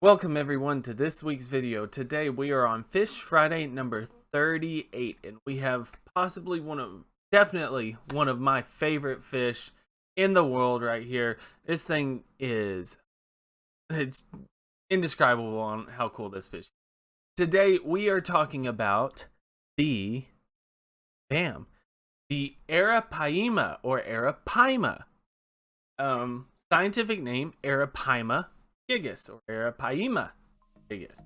Welcome everyone to this week's video. Today we are on Fish Friday number 38 and we have definitely one of my favorite fish in the world right here. This thing it's indescribable on how cool this fish is. Today we are talking about the Arapaima or Arapaima. Scientific name Arapaima gigas or Arapaima gigas.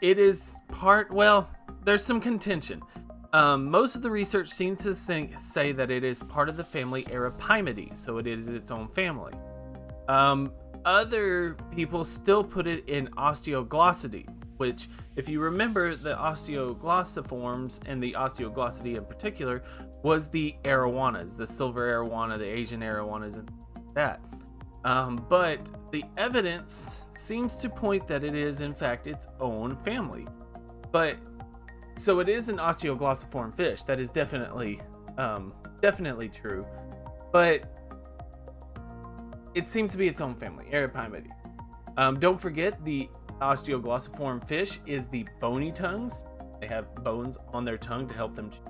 It is there's some contention. Most of the research seems to say that it is part of the family Arapaimidae, so it is its own family. Other people still put it in Osteoglossidae, which, if you remember, the osteoglossiforms and the Osteoglossidae in particular was the arowanas, the silver arowana, the Asian arowanas, and that. But the evidence seems to point that it is in fact its own family. So it is an osteoglossiform fish. That is definitely true. But it seems to be its own family, Arapaimidae. Don't forget, the osteoglossiform fish is the bony tongues. They have bones on their tongue to help them chew.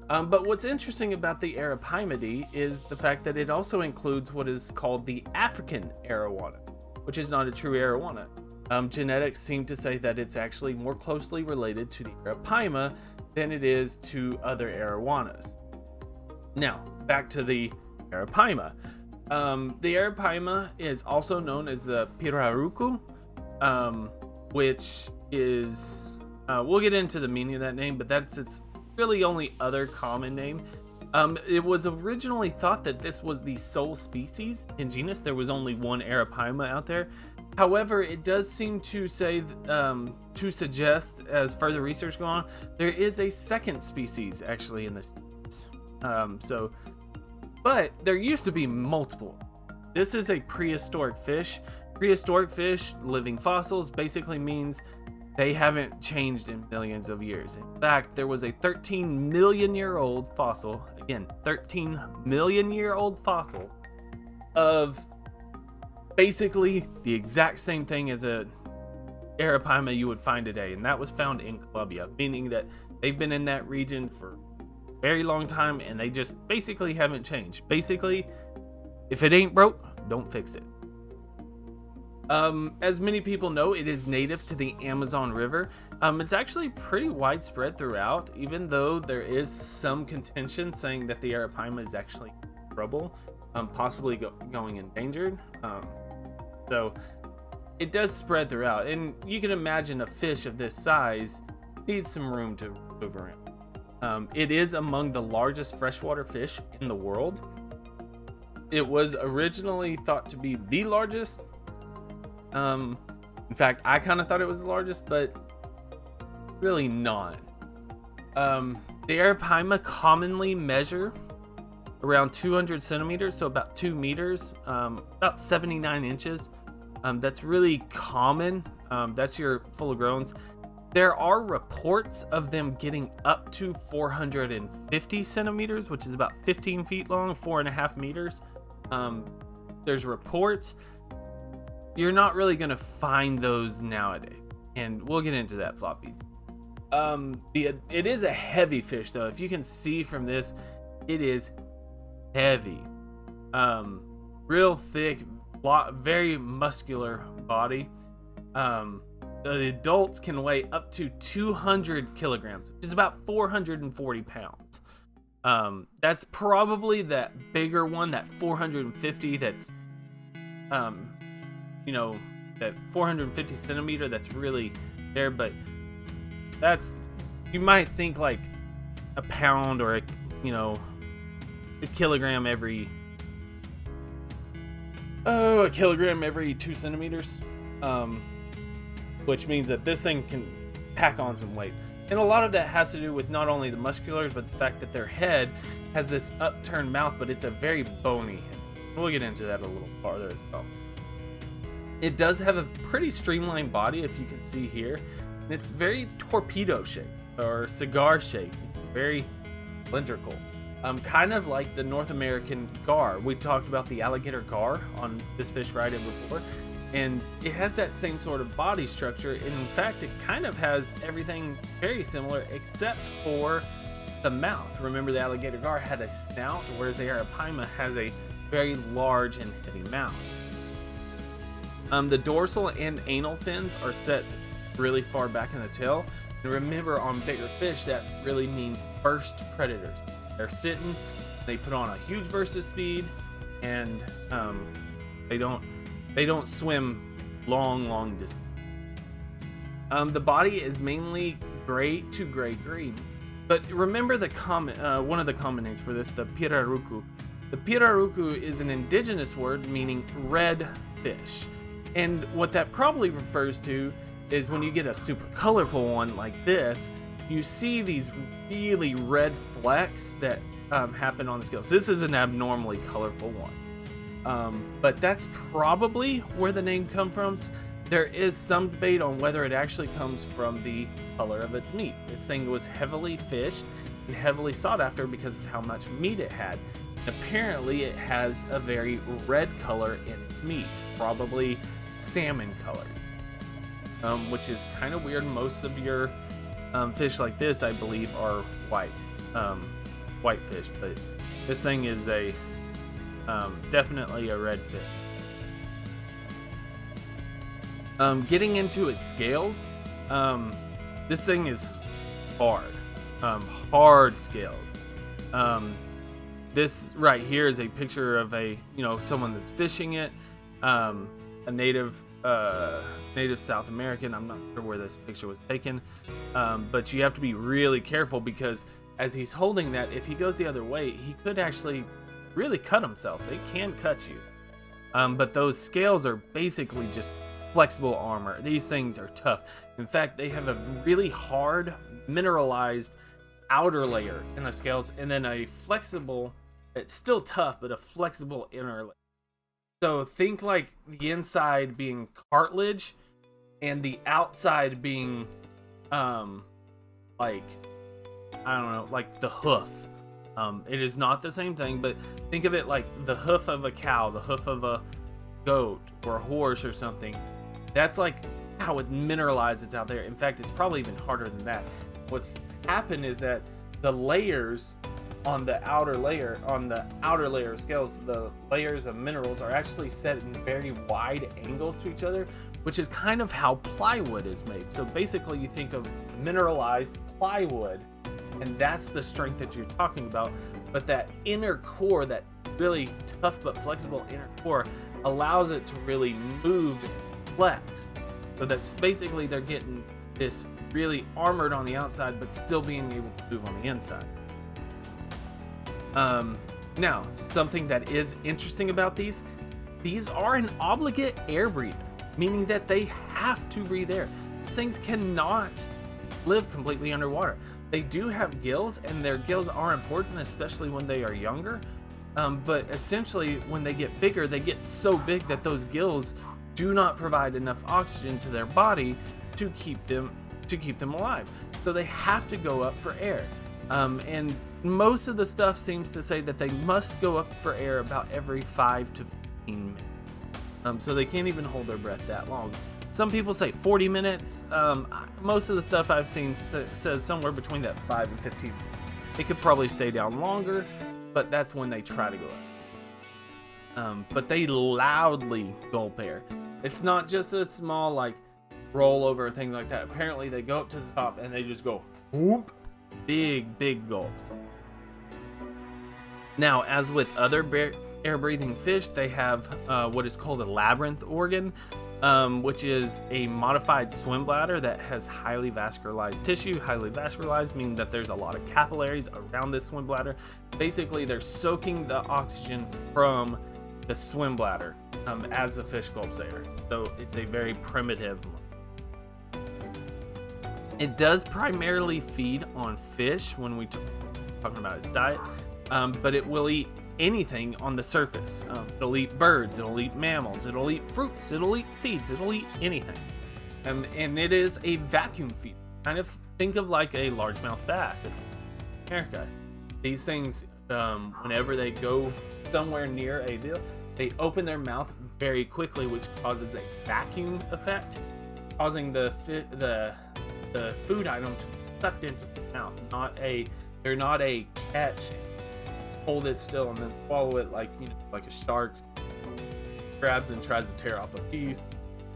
But what's interesting about the Arapaimidae is the fact that it also includes what is called the African arowana, which is not a true arowana. Genetics seem to say that it's actually more closely related to the Arapaima than it is to other arowanas. Now, back to the Arapaima. The Arapaima is also known as the pirarucu, which is, we'll get into the meaning of that name, but that's its really only other common name. It was originally thought that this was the sole species in genus. There was only one Arapaima out there. However, it does seem to suggest, as further research goes on, there is a second species actually in this genus. But there used to be multiple. This is a prehistoric fish. Prehistoric fish, living fossils, basically means they haven't changed in millions of years. In fact, there was a 13 million year old fossil, again, 13 million year old fossil of basically the exact same thing as a Arapaima you would find today. And that was found in Colombia, meaning that they've been in that region for a very long time and they just basically haven't changed. Basically, if it ain't broke, don't fix it. As many people know, it is native to the Amazon River. It's actually pretty widespread throughout, even though there is some contention saying that the Arapaima is actually in trouble, possibly going endangered. So it does spread throughout, and you can imagine a fish of this size needs some room to move around. It is among the largest freshwater fish in the world. It was originally thought to be the largest. In fact, I kind of thought it was the largest, but really not. The Arapaima commonly measure around 200 centimeters, so about 2 meters, about 79 inches. That's really common. That's your full growns. There are reports of them getting up to 450 centimeters, which is about 15 feet long, 4.5 meters. There's reports. You're not really going to find those nowadays, and we'll get into that, floppies. It is a heavy fish, though. If you can see from this, it is heavy. Real thick, very muscular body. The adults can weigh up to 200 kilograms, which is about 440 pounds. That's probably that bigger one, that 450, that's that 450 centimeter, that's really there, but you might think like a pound or a kilogram every 2 centimeters, which means that this thing can pack on some weight. And a lot of that has to do with not only the musculars, but the fact that their head has this upturned mouth, but it's a very bony head. We'll get into that a little farther as well. It does have a pretty streamlined body, if you can see here. And it's very torpedo shaped or cigar shaped, very cylindrical. Kind of like the North American gar. We talked about the alligator gar on this Fish Friday before. And it has that same sort of body structure. And in fact, it kind of has everything very similar except for the mouth. Remember, the alligator gar had a snout, whereas the Arapaima has a very large and heavy mouth. The dorsal and anal fins are set really far back in the tail. And remember, on bigger fish, that really means burst predators. They're sitting, they put on a huge burst of speed, and they don't swim long distance. The body is mainly gray to gray-green. But remember the one of the common names for this, the pirarucu. The pirarucu is an indigenous word meaning red fish. And what that probably refers to is when you get a super colorful one like this, you see these really red flecks that happen on the scales. This is an abnormally colorful one. But that's probably where the name comes from. There is some debate on whether it actually comes from the color of its meat. This thing was heavily fished and heavily sought after because of how much meat it had. And apparently it has a very red color in its meat, probably salmon color, which is kind of weird. Most of your fish like this, I believe, are white fish, but this thing is a definitely a red fish. Getting into its scales, this thing is hard scales. This right here is a picture of someone that's fishing it, a native South American. I'm not sure where this picture was taken, but you have to be really careful because as he's holding that, if he goes the other way, he could actually really cut himself. It can cut you. But those scales are basically just flexible armor. These things are tough. In fact, they have a really hard mineralized outer layer in the scales, and then a flexible, it's still tough, but a flexible inner layer. So think like the inside being cartilage and the outside being like the hoof. It is not the same thing, but think of it like the hoof of a cow, the hoof of a goat or a horse or something. That's like how it mineralizes out there. In fact, it's probably even harder than that. What's happened is that the layers on the outer layer of scales, the layers of minerals are actually set in very wide angles to each other, which is kind of how plywood is made. So basically you think of mineralized plywood, and that's the strength that you're talking about. But that inner core, that really tough but flexible inner core, allows it to really move and flex. So that's basically they're getting this really armored on the outside but still being able to move on the inside. Now, something that is interesting about these are an obligate air breather, meaning that they have to breathe air. These things cannot live completely underwater. They do have gills, and their gills are important, especially when they are younger. But essentially, when they get bigger, they get so big that those gills do not provide enough oxygen to their body to keep them alive. So they have to go up for air. And most of the stuff seems to say that they must go up for air about every 5 to 15 minutes. So they can't even hold their breath that long. Some people say 40 minutes. Most of the stuff I've seen says somewhere between that 5 and 15 minutes. It could probably stay down longer, but that's when they try to go up. But they loudly gulp air. It's not just a small like roll over or things like that. Apparently they go up to the top and they just go whoop, big gulps. Now, as with other air-breathing fish, they have what is called a labyrinth organ, which is a modified swim bladder that has highly vascularized tissue. Highly vascularized meaning that there's a lot of capillaries around this swim bladder. Basically, they're soaking the oxygen from the swim bladder as the fish gulps air. So it's a very primitive one. It does primarily feed on fish when we talking about its diet, but it will eat anything on the surface. It'll eat birds, it'll eat mammals, it'll eat fruits, it'll eat seeds, it'll eat anything. And it is a vacuum feeder. Kind of think of like a largemouth bass in America. These things, whenever they go somewhere near a deal, they open their mouth very quickly, which causes a vacuum effect, causing the food item to be sucked into the mouth. They're not a catch, hold it still and then swallow it like like a shark grabs and tries to tear off a piece,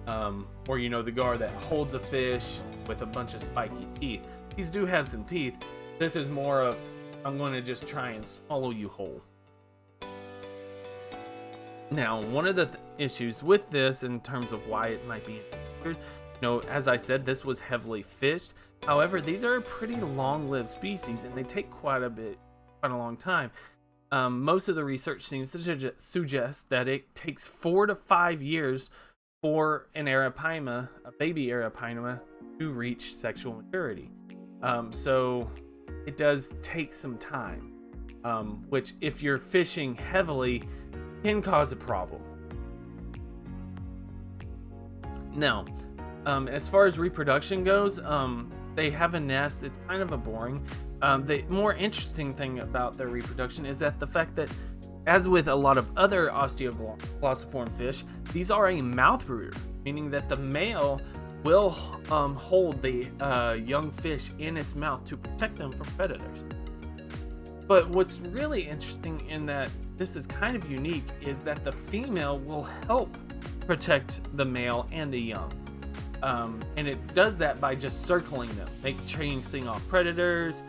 or the gar that holds a fish with a bunch of spiky teeth. These do have some teeth. This is more of, I'm going to just try and swallow you whole. Now, one of the issues with this in terms of why it might be endangered, as I said, this was heavily fished. However, these are a pretty long-lived species and they take quite a long time. Most of the research seems to suggest that it takes 4 to 5 years for an Arapaima, a baby Arapaima, to reach sexual maturity. So it does take some time, which if you're fishing heavily can cause a problem. Now, as far as reproduction goes, they have a nest. It's kind of a boring. The more interesting thing about their reproduction is that the fact that, as with a lot of other osteoglossiform fish, these are a mouth brooder, meaning that the male will hold the young fish in its mouth to protect them from predators. But what's really interesting in that this is kind of unique is that the female will help protect the male and the young. And it does that by just circling them, chasing off predators,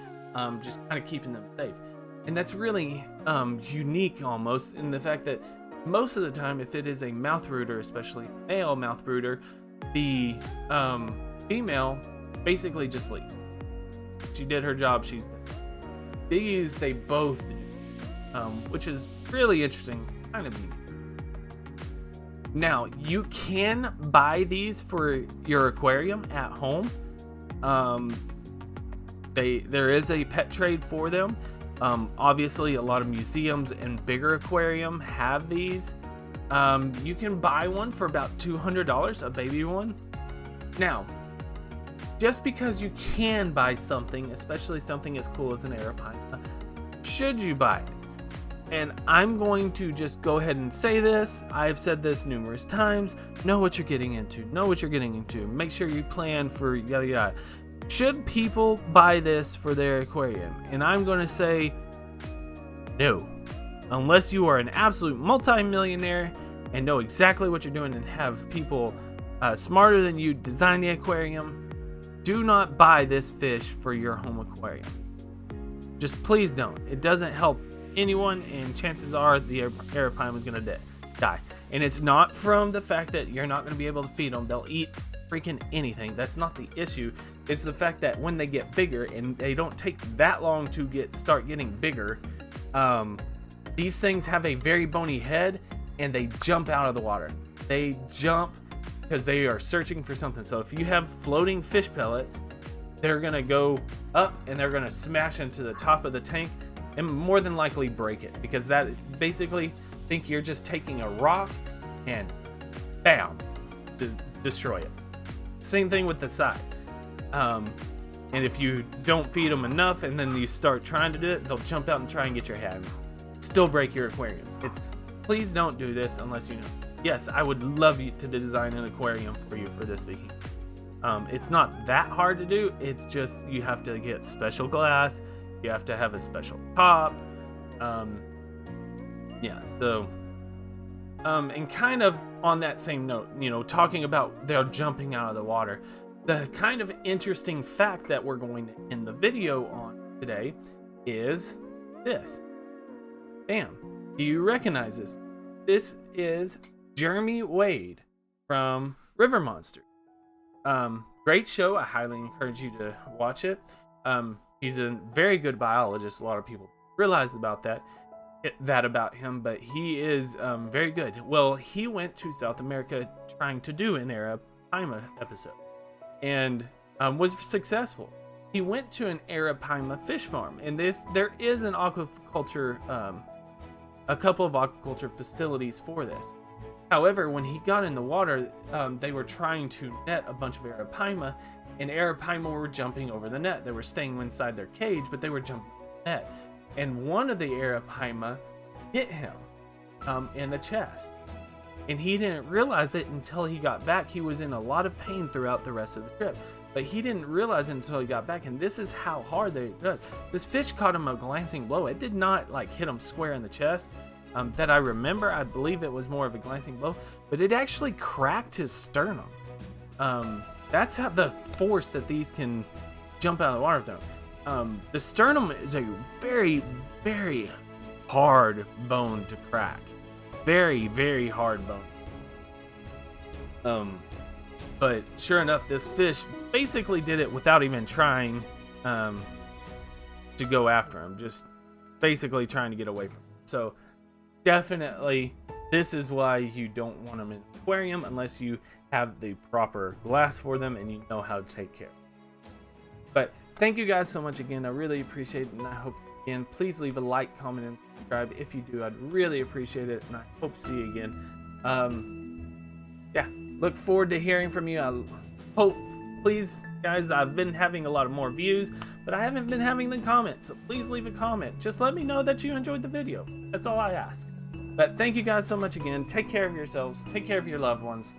just kind of keeping them safe. And that's really unique almost in the fact that most of the time, if it is a mouth brooder, especially male mouth brooder, the female basically just leaves. She did her job, she's there. These, they both do, which is really interesting, kind of unique. Now, you can buy these for your aquarium at home. There is a pet trade for them. Obviously, a lot of museums and bigger aquarium have these. You can buy one for about $200, a baby one. Now, just because you can buy something, especially something as cool as an Arapaima, should you buy it? And I'm going to just go ahead and say this. I've said this numerous times. Know what you're getting into. Know what you're getting into. Make sure you plan for yada yada. Should people buy this for their aquarium? And I'm going to say no. Unless you are an absolute multi-millionaire and know exactly what you're doing and have people smarter than you design the aquarium, do not buy this fish for your home aquarium. Just please don't. It doesn't help anyone, and chances are the Arapaima is going to die. And it's not from the fact that you're not going to be able to feed them. They'll eat freaking anything. That's not the issue. It's the fact that when they get bigger, and they don't take that long to start getting bigger, these things have a very bony head and they jump out of the water. They jump because they are searching for something. So if you have floating fish pellets, they're going to go up and they're going to smash into the top of the tank and more than likely break it, because that basically think you're just taking a rock and bam, destroy it. Same thing with the side. And if you don't feed them enough and then you start trying to do it, they'll jump out and try and get your head. Still break your aquarium. Please don't do this unless you know. Yes, I would love you to design an aquarium for you for this behemoth. It's not that hard to do. It's just you have to get special glass. You have to have a special top. Yeah, so and kind of on that same note, talking about they're jumping out of the water, the kind of interesting fact that we're going to end the video on today is this. Bam. Do you recognize this? This is Jeremy Wade from River Monster. Great show. I highly encourage you to watch it. He's a very good biologist. A lot of people realize about that about him, but he is very good. Well, he went to South America trying to do an Arapaima episode and was successful. He went to an Arapaima fish farm, and there is an aquaculture, a couple of aquaculture facilities for this. However, when he got in the water, they were trying to net a bunch of Arapaima, and Arapaima were jumping over the net. They were staying inside their cage, but they were jumping over the net. And one of the Arapaima hit him in the chest. and he didn't realize it until he got back. He was in a lot of pain throughout the rest of the trip, but he didn't realize it until he got back. And this is how hard they did. This fish caught him a glancing blow. It did not like hit him square in the chest. That I remember, I believe it was more of a glancing blow, but it actually cracked his sternum. That's how the force that these can jump out of the water though. The sternum is a very, very hard bone to crack. Very, very hard bone. But sure enough, this fish basically did it without even trying to go after him. Just basically trying to get away from him. So definitely, this is why you don't want them in an aquarium unless you have the proper glass for them and you know how to take care. But thank you guys so much again. I really appreciate it, and I hope again, please leave a like, comment, and subscribe. If you do, I'd really appreciate it, and I hope to see you again. Yeah, look forward to hearing from you. I hope, please, guys, I've been having a lot of more views, but I haven't been having the comments, so please leave a comment. Just let me know that you enjoyed the video. That's all I ask. But thank you guys so much again. Take care of yourselves. Take care of your loved ones.